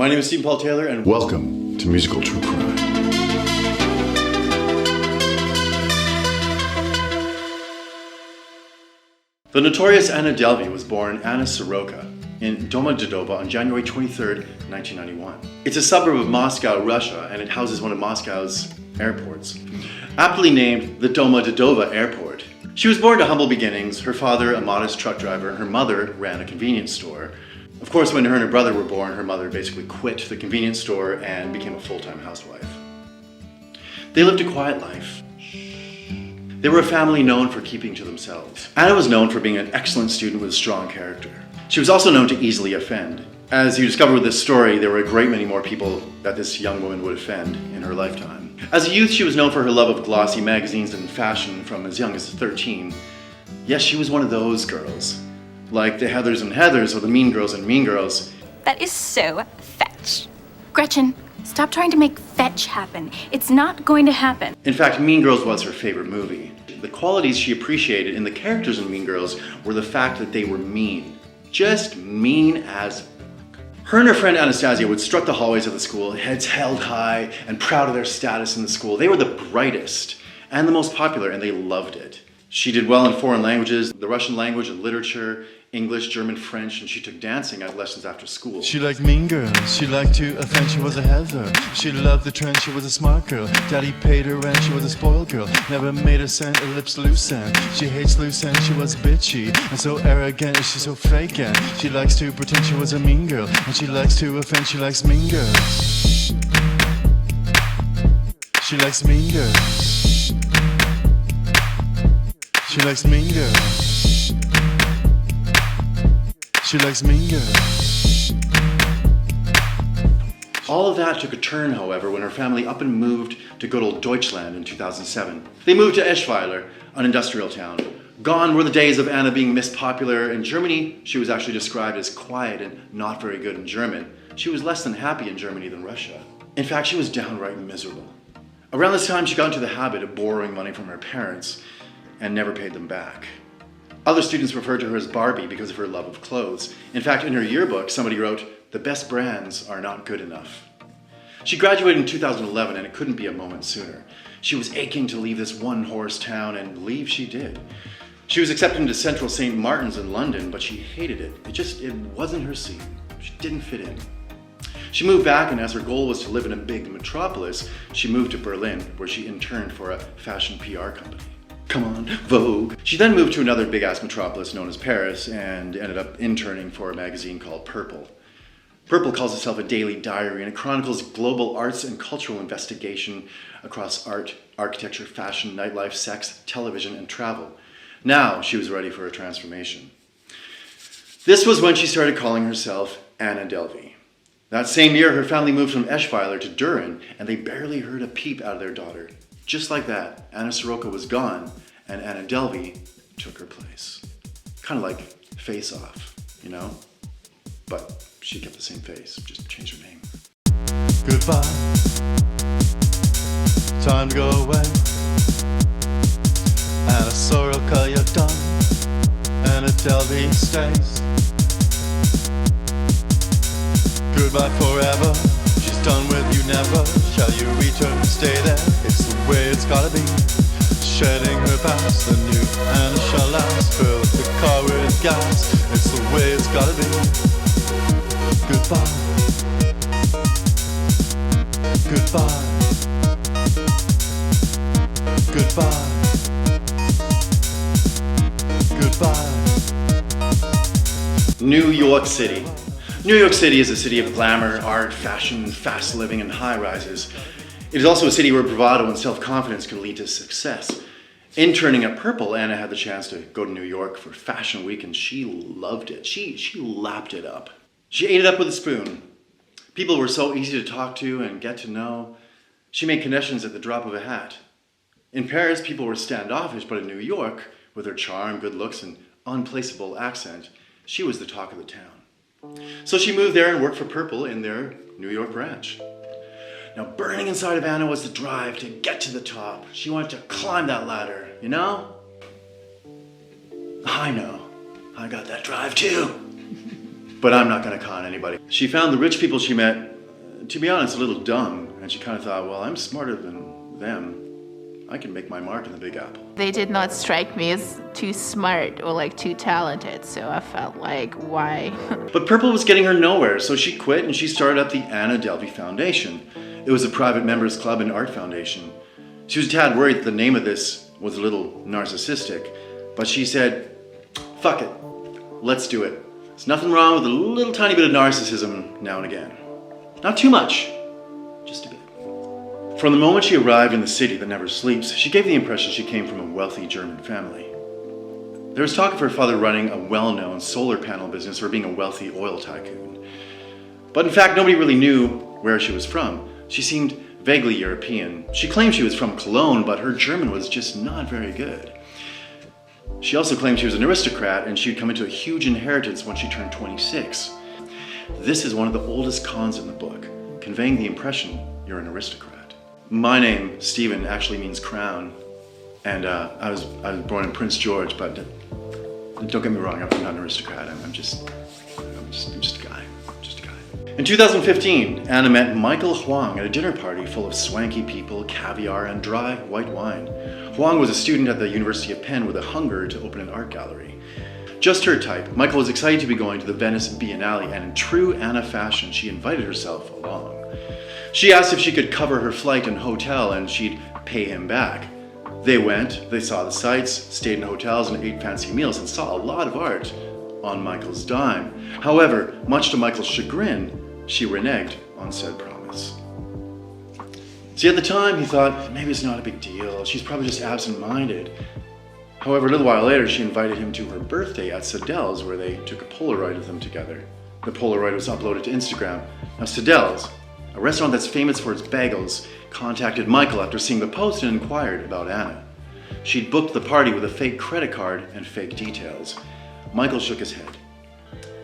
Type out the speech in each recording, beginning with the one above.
My name is Stephen Paul Taylor, and welcome to Musical True Crime. The notorious Anna Delvey was born Anna Sorokin in Domodedovo on January 23, 1991. It's a suburb of Moscow, Russia, and it houses one of Moscow's airports, aptly named the Domodedovo Airport. She was born to humble beginnings, her father a modest truck driver, and her mother ran a convenience store. Of course, when her and her brother were born, her mother basically quit the convenience store and became a full-time housewife. They lived a quiet life. They were a family known for keeping to themselves. Anna was known for being an excellent student with a strong character. She was also known to easily offend. As you discover with this story, there were a great many more people that this young woman would offend in her lifetime. As a youth, she was known for her love of glossy magazines and fashion from as young as 13. Yes, she was one of those girls. Like the Heathers and Heathers or the Mean Girls and Mean Girls. That is so fetch. Gretchen, stop trying to make fetch happen. It's not going to happen. In fact, Mean Girls was her favorite movie. The qualities she appreciated in the characters in Mean Girls were the fact that they were mean. Just mean as fuck. Her and her friend Anastasia would strut the hallways of the school, heads held high and proud of their status in the school. They were the brightest and the most popular, and they loved it. She did well in foreign languages, the Russian language and literature, English, German, French, and she took dancing at lessons after school. She liked Mean Girls, she liked to offend, she was a Heather. She loved the trend, she was a smart girl. Daddy paid her rent, she was a spoiled girl. Never made a cent, her lips loose end. She hates loose ends, she was bitchy. And so arrogant, she's so fake and she likes to pretend she was a mean girl. And she likes to offend, she likes Mean Girls. She likes Mean Girls. She likes Mean Girls. She likes Mean Girls. All of that took a turn, however, when her family up and moved to good old Deutschland in 2007. They moved to Eschweiler, an industrial town. Gone were the days of Anna being Miss Popular. In Germany, she was actually described as quiet and not very good in German. She was less than happy in Germany than Russia. In fact, she was downright miserable. Around this time, she got into the habit of borrowing money from her parents and never paid them back. Other students referred to her as Barbie because of her love of clothes. In fact, in her yearbook, somebody wrote, "The best brands are not good enough." She graduated in 2011, and it couldn't be a moment sooner. She was aching to leave this one-horse town, and leave she did. She was accepted into Central St. Martin's in London, but she hated it. It wasn't her scene. She didn't fit in. She moved back, and as her goal was to live in a big metropolis, she moved to Berlin, where she interned for a fashion PR company. Come on, Vogue. She then moved to another big-ass metropolis known as Paris and ended up interning for a magazine called Purple. Purple calls itself a daily diary, and it chronicles global arts and cultural investigation across art, architecture, fashion, nightlife, sex, television, and travel. Now she was ready for a transformation. This was when she started calling herself Anna Delvey. That same year, her family moved from Eschweiler to Düren, and they barely heard a peep out of their daughter. Just like that, Anna Sorokin was gone, and Anna Delvey took her place. Kind of like Face Off, you know? But she kept the same face, just changed her name. Goodbye. Time to go away. Anna Sorokin, you're done. Anna Delvey stays. Goodbye forever. She's done with you never. Shall you return, stay there? It's the way it's gotta be. Shedding her past, the new Anna shall last. Fill up the car with gas. It's the way it's gotta be. Goodbye. Goodbye. Goodbye. Goodbye. New York City. New York City is a city of glamour, art, fashion, fast living, and high-rises. It is also a city where bravado and self-confidence can lead to success. Interning at Purple, Anna had the chance to go to New York for Fashion Week, and she loved it. She lapped it up. She ate it up with a spoon. People were so easy to talk to and get to know. She made connections at the drop of a hat. In Paris, people were standoffish, but in New York, with her charm, good looks, and unplaceable accent, she was the talk of the town. So she moved there and worked for Purple in their New York branch. Now, burning inside of Anna was the drive to get to the top. She wanted to climb that ladder, you know? I know. I got that drive too. But I'm not gonna con anybody. She found the rich people she met to be honest, a little dumb, and she kind of thought, well, I'm smarter than them. I can make my mark in the Big Apple. They did not strike me as too smart or like too talented, so I felt like, why? But purple was getting her nowhere, so she quit and she started up the Anna Delvey Foundation. It was a private members club and art foundation. She was a tad worried that the name of this was a little narcissistic, but she said, fuck it, let's do it. There's nothing wrong with a little tiny bit of narcissism now and again. Not too much, just a bit. From the moment she arrived in the city that never sleeps, she gave the impression she came from a wealthy German family. There was talk of her father running a well-known solar panel business or being a wealthy oil tycoon. But in fact, nobody really knew where she was from. She seemed vaguely European. She claimed she was from Cologne, but her German was just not very good. She also claimed she was an aristocrat and she'd come into a huge inheritance when she turned 26. This is one of the oldest cons in the book, conveying the impression you're an aristocrat. My name, Stephen, actually means crown, and I was born in Prince George, but don't get me wrong, I'm not an aristocrat. I'm just a guy. In 2015, Anna met Michael Huang at a dinner party full of swanky people, caviar, and dry white wine. Huang was a student at the University of Penn with a hunger to open an art gallery. Just her type, Michael was excited to be going to the Venice Biennale, and in true Anna fashion, she invited herself along. She asked if she could cover her flight and hotel and she'd pay him back. They went, they saw the sights, stayed in hotels and ate fancy meals and saw a lot of art on Michael's dime. However, much to Michael's chagrin, she reneged on said promise. See, at the time he thought, maybe it's not a big deal, she's probably just absent-minded. However, a little while later she invited him to her birthday at Sadelle's where they took a Polaroid of them together. The Polaroid was uploaded to Instagram. Now Sadelle's, a restaurant that's famous for its bagels, contacted Michael after seeing the post and inquired about Anna. She'd booked the party with a fake credit card and fake details. Michael shook his head.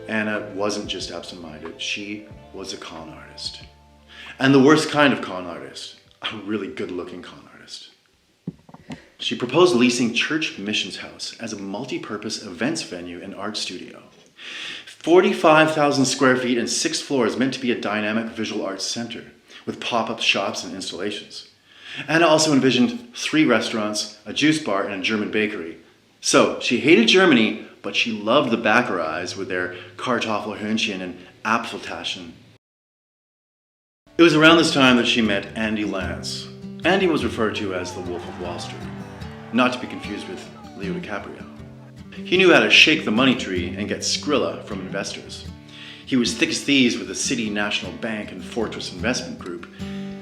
Anna wasn't just absent-minded, she was a con artist. And the worst kind of con artist, a really good-looking con artist. She proposed leasing Church Missions House as a multi-purpose events venue and art studio. 45,000 square feet and 6 floors meant to be a dynamic visual arts center with pop-up shops and installations. Anna also envisioned 3 restaurants, a juice bar, and a German bakery. So she hated Germany, but she loved the Bäckereis with their Kartoffelhörnchen and Apfeltaschen. It was around this time that she met Andy Lance. Andy was referred to as the Wolf of Wall Street, not to be confused with Leo DiCaprio. He knew how to shake the money tree and get Skrilla from investors. He was thick as thieves with the City National Bank and Fortress Investment Group.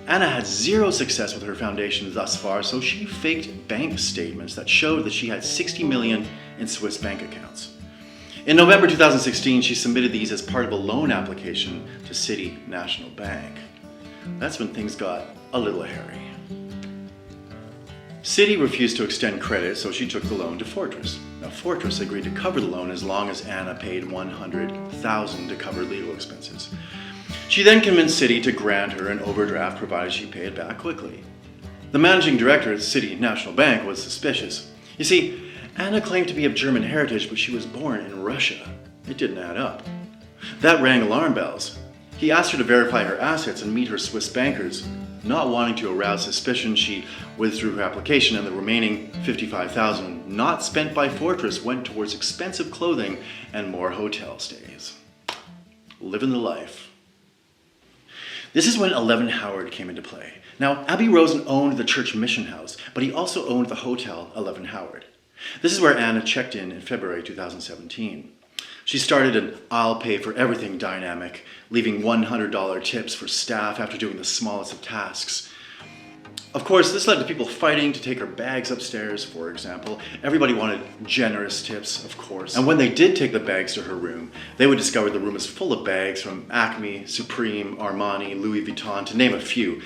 Anna had 0 success with her foundation thus far, so she faked bank statements that showed that she had 60 million in Swiss bank accounts. In November 2016, she submitted these as part of a loan application to City National Bank. That's when things got a little hairy. Citi refused to extend credit, so she took the loan to Fortress. Now, Fortress agreed to cover the loan as long as Anna paid $100,000 to cover legal expenses. She then convinced Citi to grant her an overdraft provided she paid it back quickly. The managing director at City National Bank was suspicious. You see, Anna claimed to be of German heritage, but she was born in Russia. It didn't add up. That rang alarm bells. He asked her to verify her assets and meet her Swiss bankers. Not wanting to arouse suspicion, she withdrew her application, and the remaining $55,000 not spent by Fortress went towards expensive clothing and more hotel stays. Living the life. This is when 11 Howard came into play. Now, Abbey Rosen owned the Church Mission House, but he also owned the hotel 11 Howard. This is where Anna checked in February 2017. She started an I'll pay for everything dynamic, leaving $100 tips for staff after doing the smallest of tasks. Of course, this led to people fighting to take her bags upstairs, for example. Everybody wanted generous tips, of course. And when they did take the bags to her room, they would discover the room is full of bags from Acme, Supreme, Armani, Louis Vuitton, to name a few.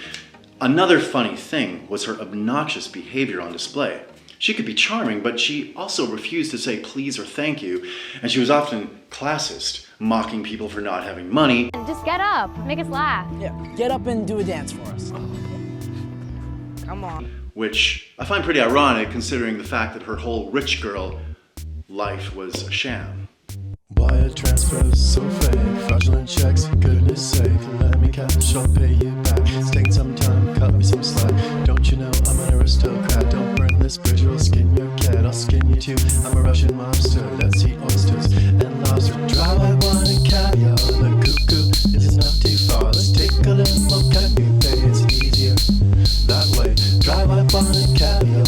Another funny thing was her obnoxious behavior on display. She could be charming, but she also refused to say please or thank you, and she was often classist, mocking people for not having money. Just get up, make us laugh. Yeah, get up and do a dance for us. Come on. Which I find pretty ironic considering the fact that her whole rich girl life was a sham. Wire transfers so fake, fraudulent checks, goodness sake, let me me cash, I'll pay you back. Take some time, cut me some slack. Don't you know I'm an aristocrat? Don't burn this bridge or I'll skin your cat. I'll skin you too. I'm a Russian mobster. Let's eat oysters and lobster. Dry white wine and caviar. The cuckoo is not too far. Let's take a limo. Can you pay? It's easier that way. Dry white wine and caviar.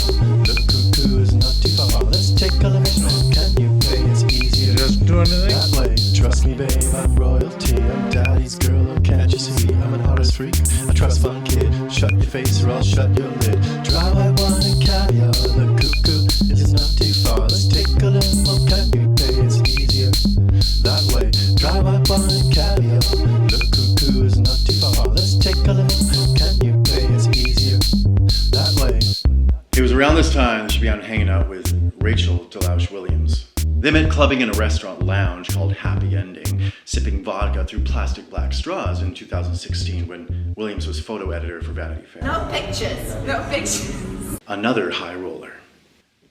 The cuckoo is not too far. Let's take a limo. Can you pay? It's easier that way. Trust me, babe, I'm royalty. I'm daddy's girl, oh, can't you see? I'm an artist freak, a trust fund kid. Shut your face or I'll shut your lid. Dry white wine and caviar. The cuckoo is not too far. Let's take a limo. Can you pay? It's easier that way. Dry white wine and caviar. The cuckoo is not too far. Let's take a limo. Can you pay? It's easier that way. It was around this time that she began hanging out with Rachel Delauche Williams. They met clubbing in a restaurant lounge called Happy Ending, sipping vodka through plastic black straws in 2016 when Williams was photo editor for Vanity Fair. No pictures. No pictures. Another high roller.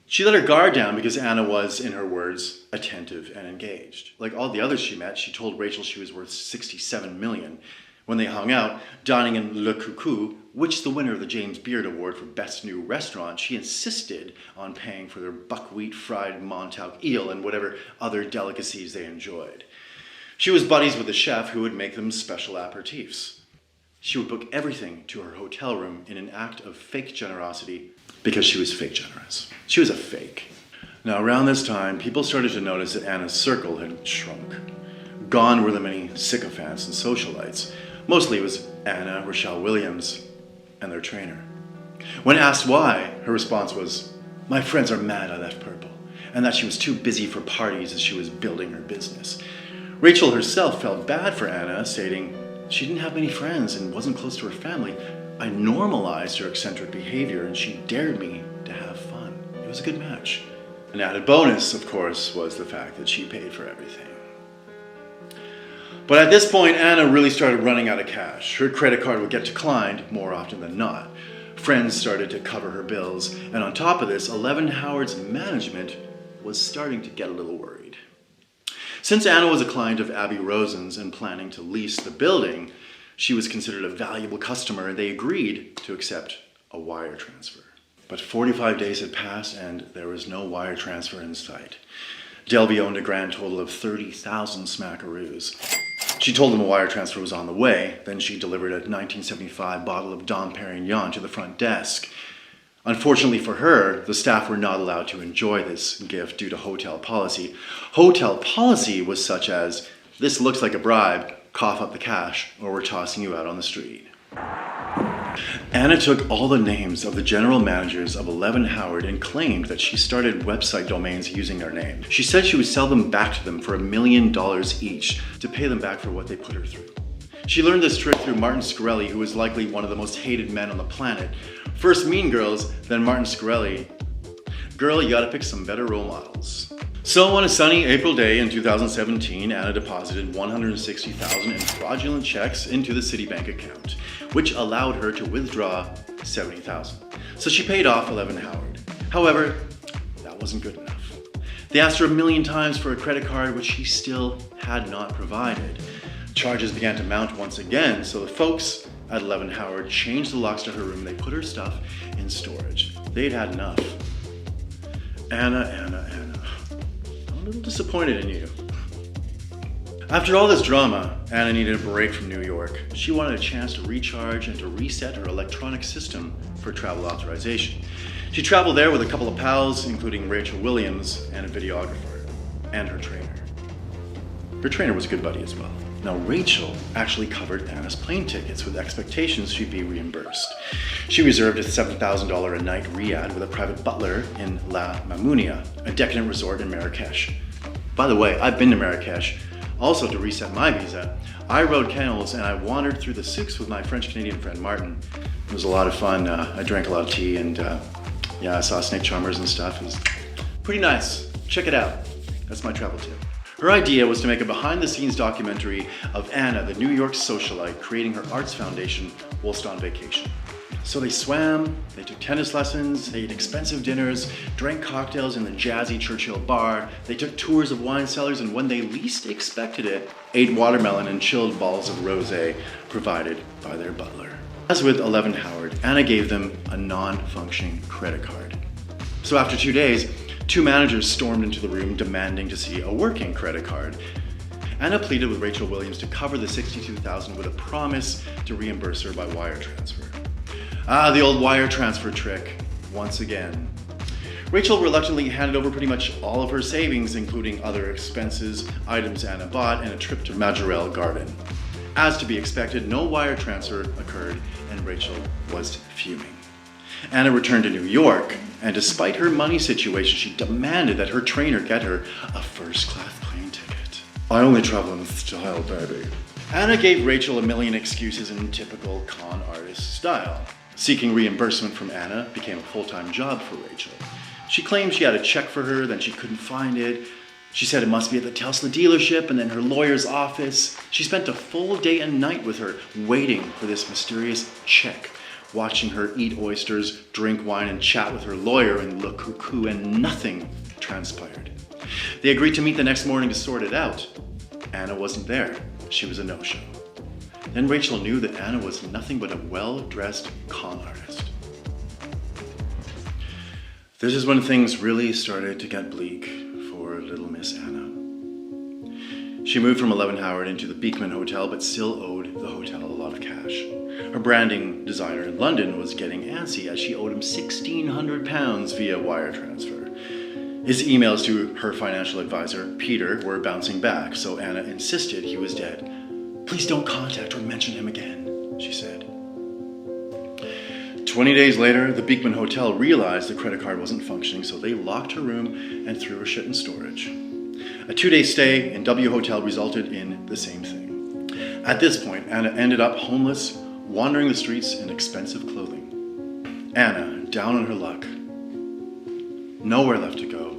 She let her guard down because Anna was, in her words, attentive and engaged. Like all the others she met, she told Rachel she was worth $67 million. When they hung out, dining in Le Coucou, which the winner of the James Beard Award for Best New Restaurant, she insisted on paying for their buckwheat fried Montauk eel and whatever other delicacies they enjoyed. She was buddies with the chef who would make them special aperitifs. She would book everything to her hotel room in an act of fake generosity because she was fake generous. She was a fake. Now, around this time, people started to notice that Anna's circle had shrunk. Gone were the many sycophants and socialites. Mostly it was Anna, Rochelle Williams, and their trainer. When asked why, her response was, "My friends are mad I left Purple," and that she was too busy for parties as she was building her business. Rachel herself felt bad for Anna, stating, "She didn't have many friends and wasn't close to her family. I normalized her eccentric behavior and she dared me to have fun. It was a good match." An added bonus, of course, was the fact that she paid for everything. But at this point, Anna really started running out of cash. Her credit card would get declined more often than not. Friends started to cover her bills, and on top of this, 11 Howard's management was starting to get a little worried. Since Anna was a client of Abby Rosen's and planning to lease the building, she was considered a valuable customer, and they agreed to accept a wire transfer. But 45 days had passed, and there was no wire transfer in sight. Delvey owned a grand total of 30,000 smackaroos. She told them a wire transfer was on the way. Then she delivered a 1975 bottle of Dom Perignon to the front desk. Unfortunately for her, the staff were not allowed to enjoy this gift due to hotel policy. Hotel policy was such as, "This looks like a bribe, cough up the cash, or we're tossing you out on the street." Anna took all the names of the general managers of 11 Howard and claimed that she started website domains using their name. She said she would sell them back to them for $1 million each to pay them back for what they put her through. She learned this trick through Martin Shkreli, who was likely one of the most hated men on the planet. First Mean Girls, then Martin Shkreli. Girl, you gotta pick some better role models. So on a sunny April day in 2017, Anna deposited $160,000 in fraudulent checks into the Citibank account, which allowed her to withdraw $70,000. So she paid off 11 Howard. However, that wasn't good enough. They asked her 1 million times for a credit card, which she still had not provided. Charges began to mount once again, so the folks at 11 Howard changed the locks to her room. They put her stuff in storage. They'd had enough. Anna. I'm a little disappointed in you. After all this drama, Anna needed a break from New York. She wanted a chance to recharge and to reset her electronic system for travel authorization. She traveled there with a couple of pals, including Rachel Williams and a videographer, and her trainer. Her trainer was a good buddy as well. Now, Rachel actually covered Anna's plane tickets with expectations she'd be reimbursed. She reserved a $7,000 a night riad with a private butler in La Mamounia, a decadent resort in Marrakech. By the way, I've been to Marrakech. Also, to reset my visa, I rode camels and I wandered through the souks with my French-Canadian friend Martin. It was a lot of fun. I drank a lot of tea and I saw snake charmers and stuff. It was pretty nice. Check it out. That's my travel tip. Her idea was to make a behind-the-scenes documentary of Anna, the New York socialite, creating her arts foundation whilst on vacation. So they swam, they took tennis lessons, they ate expensive dinners, drank cocktails in the jazzy Churchill bar, they took tours of wine cellars, and when they least expected it, ate watermelon and chilled balls of rosé provided by their butler. As with 11 Howard, Anna gave them a non-functioning credit card. So after 2 days, 2 managers stormed into the room demanding to see a working credit card. Anna pleaded with Rachel Williams to cover the $62,000 with a promise to reimburse her by wire transfer. The old wire transfer trick, once again. Rachel reluctantly handed over pretty much all of her savings, including other expenses, items Anna bought, and a trip to Majorelle Garden. As to be expected, no wire transfer occurred, and Rachel was fuming. Anna returned to New York, and despite her money situation, she demanded that her trainer get her a first-class plane ticket. I only travel in style, baby. Anna gave Rachel a million excuses in typical con artist style. Seeking reimbursement from Anna became a full-time job for Rachel. She claimed she had a check for her, then she couldn't find it. She said it must be at the Tesla dealership and then her lawyer's office. She spent a full day and night with her, waiting for this mysterious check, watching her eat oysters, drink wine, and chat with her lawyer and look cuckoo, and nothing transpired. They agreed to meet the next morning to sort it out. Anna wasn't there. She was a no-show. Then Rachel knew that Anna was nothing but a well-dressed con artist. This is when things really started to get bleak for little Miss Anna. She moved from 11 Howard into the Beekman Hotel, but still owed the hotel a lot of cash. Her branding designer in London was getting antsy as she owed him £1,600 via wire transfer. His emails to her financial advisor, Peter, were bouncing back, so Anna insisted he was dead. "Please don't contact or mention him again," she said. 20 days later, the Beekman Hotel realized the credit card wasn't functioning, so they locked her room and threw her shit in storage. A 2-day stay in W Hotel resulted in the same thing. At this point, Anna ended up homeless, wandering the streets in expensive clothing. Anna, down on her luck, nowhere left to go,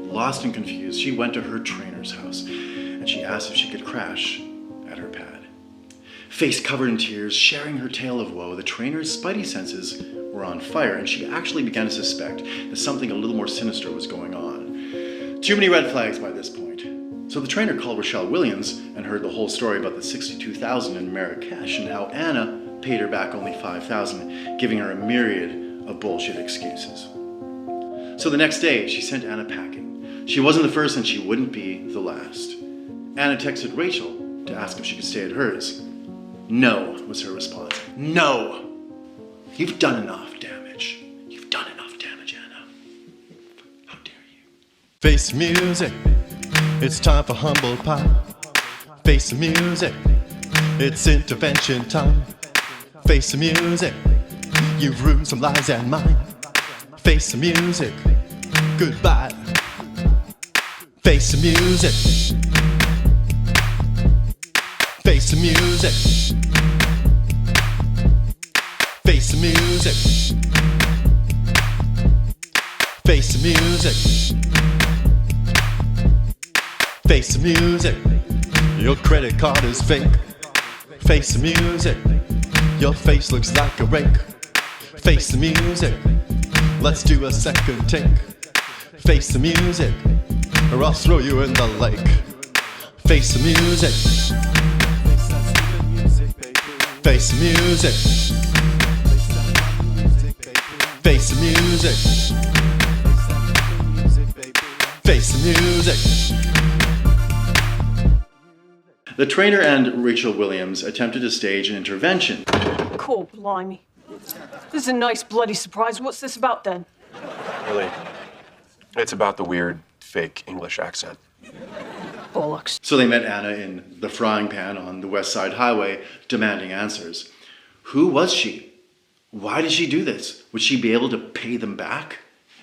lost and confused, she went to her trainer's house and she asked if she could crash at her pad. Face covered in tears, sharing her tale of woe, the trainer's spidey senses were on fire, and she actually began to suspect that something a little more sinister was going on. Too many red flags by this point. So the trainer called Rochelle Williams and heard the whole story about the $62,000 in Marrakech and how Anna paid her back only $5,000, giving her a myriad of bullshit excuses. So the next day, she sent Anna packing. She wasn't the first and she wouldn't be the last. Anna texted Rachel to ask if she could stay at hers. "No," was her response. "No! You've done enough damage. You've done enough damage, Anna. How dare you?" Face the music, it's time for humble pie. Face the music, it's intervention time. Face the music, you've ruined some lives and mine. Face the music, goodbye. Face the music. Face the music. Face the music. Face the music. Face the music. Your credit card is fake. Face the music. Your face looks like a rake. Face the music. Let's do a second take. Face the music, or I'll throw you in the lake. Face the music. Face the music. Face the music. Face the music. The trainer and Rachel Williams attempted to stage an intervention. Cool, blimey. This is a nice bloody surprise. What's this about then? Really, it's about the weird, fake English accent. Bollocks. So they met Anna in the frying pan on the West Side Highway, demanding answers. Who was she? Why did she do this? Would she be able to pay them back?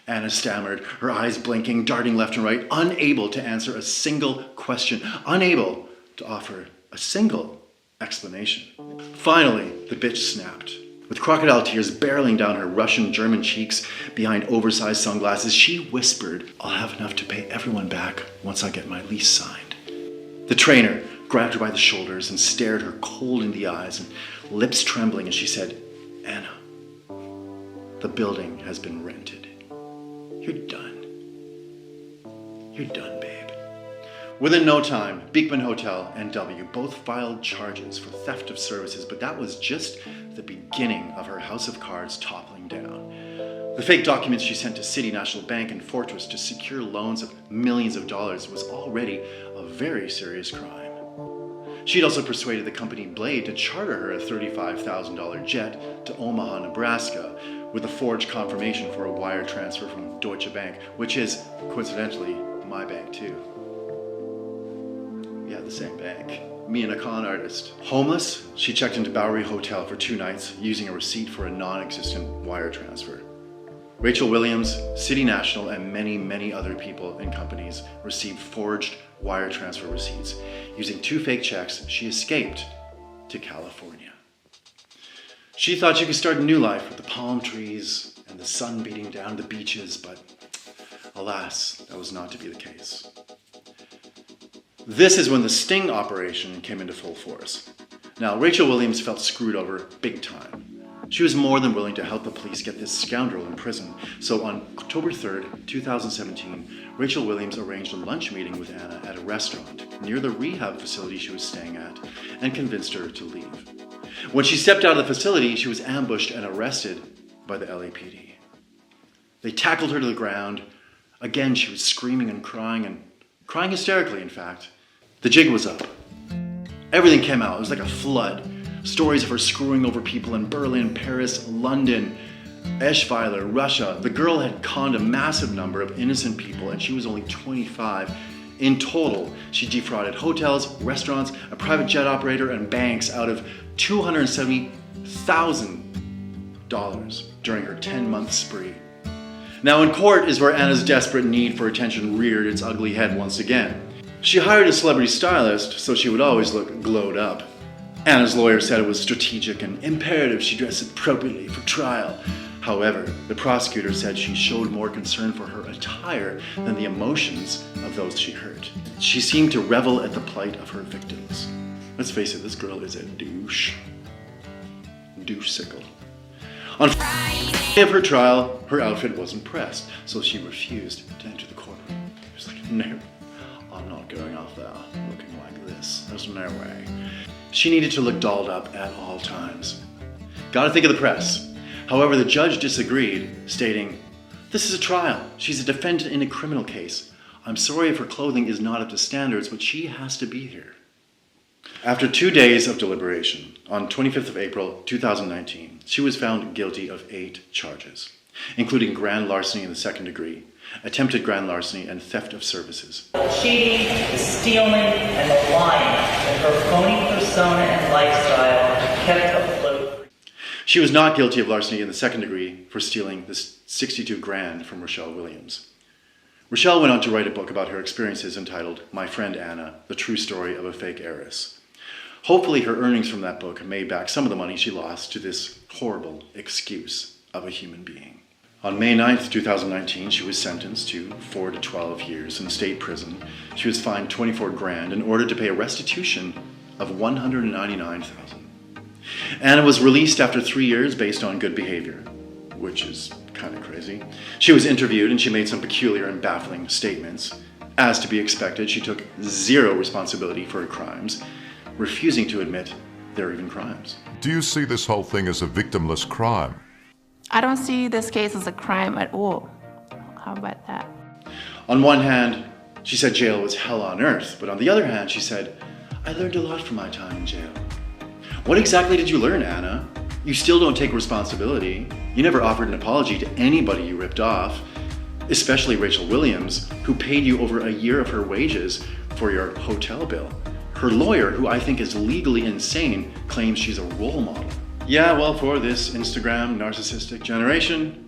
Anna stammered, her eyes blinking, darting left and right, unable to answer a single question, unable to offer a single explanation. Finally, the bitch snapped. With crocodile tears barreling down her Russian-German cheeks behind oversized sunglasses, she whispered, "I'll have enough to pay everyone back once I get my lease signed." The trainer grabbed her by the shoulders and stared her cold in the eyes, and lips trembling as she said, "Anna, the building has been rented. You're done. You're done, babe. Within no time, Beekman Hotel and W both filed charges for theft of services, but that was just the beginning of her house of cards toppling down. The fake documents she sent to City National Bank and Fortress to secure loans of millions of dollars was already a very serious crime. She'd also persuaded the company Blade to charter her a $35,000 jet to Omaha, Nebraska, with a forged confirmation for a wire transfer from Deutsche Bank, which is, coincidentally, my bank too. Yeah, the same bank. Me and a con artist. Homeless, she checked into Bowery Hotel for 2 nights using a receipt for a non-existent wire transfer. Rachel Williams, City National, and many, many other people and companies received forged wire transfer receipts. Using 2 fake checks, she escaped to California. She thought she could start a new life with the palm trees and the sun beating down the beaches, but alas, that was not to be the case. This is when the sting operation came into full force. Now, Rachel Williams felt screwed over big time. She was more than willing to help the police get this scoundrel in prison. So on October 3rd, 2017, Rachel Williams arranged a lunch meeting with Anna at a restaurant near the rehab facility she was staying at and convinced her to leave. When she stepped out of the facility, she was ambushed and arrested by the LAPD. They tackled her to the ground. Again, she was screaming and crying hysterically, in fact. The jig was up. Everything came out. It was like a flood. Stories of her screwing over people in Berlin, Paris, London, Eschweiler, Russia. The girl had conned a massive number of innocent people, and she was only 25. In total, she defrauded hotels, restaurants, a private jet operator, and banks out of $270,000 during her 10-month spree. Now in court is where Anna's desperate need for attention reared its ugly head once again. She hired a celebrity stylist so she would always look glowed up. Anna's lawyer said it was strategic and imperative she dress appropriately for trial. However, the prosecutor said she showed more concern for her attire than the emotions of those she hurt. She seemed to revel at the plight of her victims. Let's face it, this girl is a douche. Douche-sickle. On Friday of her trial, her outfit wasn't pressed, so she refused to enter the courtroom. She was like, no, I'm not going off there looking like this. There's no way. She needed to look dolled up at all times. Gotta think of the press. However, the judge disagreed, stating, this is a trial. She's a defendant in a criminal case. I'm sorry if her clothing is not up to standards, but she has to be here. After 2 days of deliberation, on 25th of April, 2019, she was found guilty of 8 charges, including grand larceny in the 2nd degree, attempted grand larceny, and theft of services. The cheating, the stealing, and the lying that her phony persona and lifestyle kept afloat. She was not guilty of larceny in the 2nd degree for stealing the 62 grand from Rochelle Williams. Rochelle went on to write a book about her experiences entitled My Friend Anna, The True Story of a Fake Heiress. Hopefully her earnings from that book made back some of the money she lost to this horrible excuse of a human being. On May 9th, 2019, she was sentenced to 4 to 12 years in state prison. She was fined 24 grand and ordered to pay a restitution of $199,000. Anna was released after 3 years based on good behavior, which is kind of crazy. She was interviewed and she made some peculiar and baffling statements. As to be expected, she took zero responsibility for her crimes, refusing to admit they're even crimes. Do you see this whole thing as a victimless crime? I don't see this case as a crime at all. How about that? On one hand, she said jail was hell on earth, but on the other hand, she said, I learned a lot from my time in jail. What exactly did you learn, Anna? You still don't take responsibility. You never offered an apology to anybody you ripped off, especially Rachel Williams, who paid you over a year of her wages for your hotel bill. Her lawyer, who I think is legally insane, claims she's a role model. Yeah, well, for this Instagram narcissistic generation,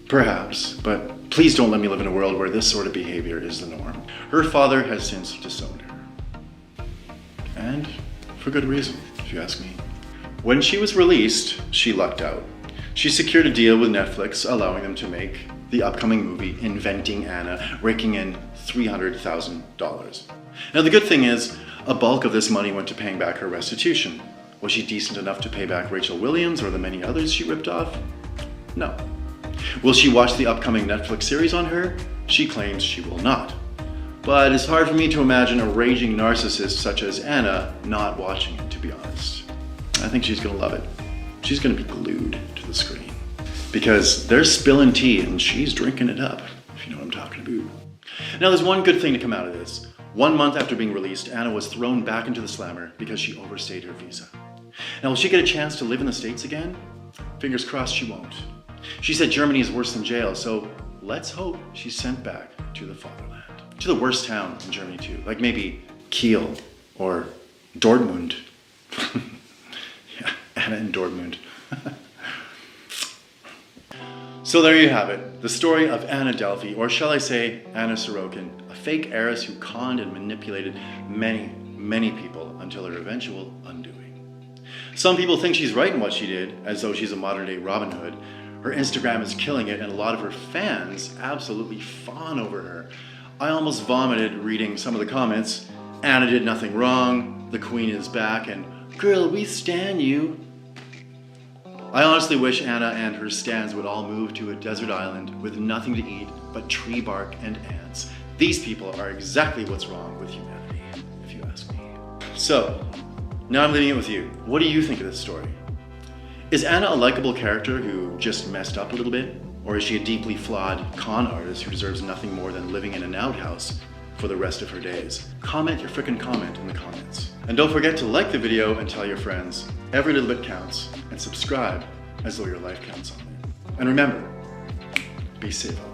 perhaps, but please don't let me live in a world where this sort of behavior is the norm. Her father has since disowned her. And for good reason, if you ask me. When she was released, she lucked out. She secured a deal with Netflix, allowing them to make the upcoming movie Inventing Anna, raking in $300,000. Now the good thing is, a bulk of this money went to paying back her restitution. Was she decent enough to pay back Rachel Williams or the many others she ripped off? No. Will she watch the upcoming Netflix series on her? She claims she will not. But it's hard for me to imagine a raging narcissist such as Anna not watching it, to be honest. I think she's gonna love it. She's gonna be glued to the screen. Because they're spilling tea and she's drinking it up, if you know what I'm talking about. Now there's one good thing to come out of this. 1 month after being released, Anna was thrown back into the slammer because she overstayed her visa. Now will she get a chance to live in the States again? Fingers crossed she won't. She said Germany is worse than jail, so let's hope she's sent back to the fatherland. To the worst town in Germany too, like maybe Kiel or Dortmund. Yeah, Anna in Dortmund. So there you have it, the story of Anna Delvey, or shall I say Anna Sorokin, a fake heiress who conned and manipulated many people until her eventual undoing. Some people think she's right in what she did, as though she's a modern day Robin Hood. Her Instagram is killing it and a lot of her fans absolutely fawn over her. I almost vomited reading some of the comments. Anna did nothing wrong, the queen is back, and girl, we stan you. I honestly wish Anna and her stans would all move to a desert island with nothing to eat but tree bark and ants. These people are exactly what's wrong with humanity, if you ask me. So, now I'm leaving it with you. What do you think of this story? Is Anna a likable character who just messed up a little bit? Or is she a deeply flawed con artist who deserves nothing more than living in an outhouse for the rest of her days? Comment your frickin' comment in the comments. And don't forget to like the video and tell your friends. Every little bit counts. And subscribe as though your life counts on it. And remember, be safe out there.